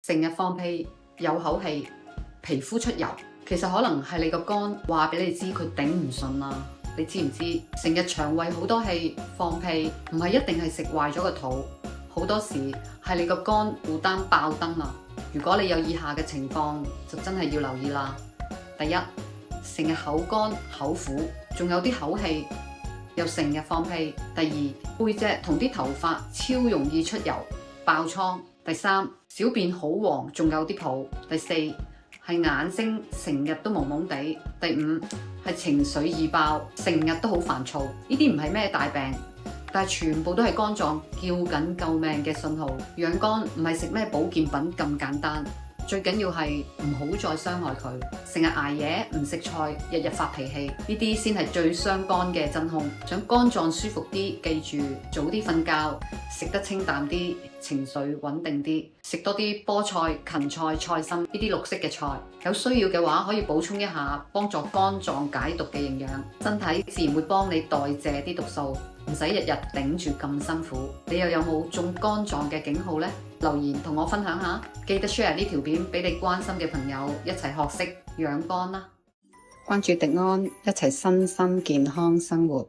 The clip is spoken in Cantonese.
成日放屁、有口氣、皮膚出油，其實可能係你個肝話俾你知佢頂唔順啦。你知唔知？成日腸胃好多氣、放屁，唔係一定係食壞咗個肚，好多時係你個肝負擔爆燈啦。如果你有以下嘅情況，就真係要留意啦。第一，成日口乾口苦，仲有啲口氣，又成日放屁。第二，背脊同啲頭髮超容易出油、爆瘡。第三，小便好黃，仲有啲泡。第四，係眼睛成日都蒙蒙地。第五，係情緒易爆，成日都好煩躁。呢啲唔係咩大病，但係全部都係肝臟叫緊救命嘅信號。養肝唔係食咩保健品咁簡單，最緊要係唔好再傷害佢。成日捱夜唔食菜，日日發脾氣，呢啲先係最傷肝嘅真兇。想肝臟舒服啲，記住早啲瞓覺，食得清淡啲，情緒穩定啲，食多啲菠菜、芹菜、菜心呢啲綠色嘅菜。有需要嘅話可以補充一下，幫助肝臟解毒嘅營養，身體自然會幫你代謝啲毒素，唔使日日頂住咁辛苦。你又有冇中肝臟嘅警號呢？留言同我分享下，記得 share 呢條片俾你關心嘅朋友一齊學識養肝啦！關注迪安，一齊身心健康生活。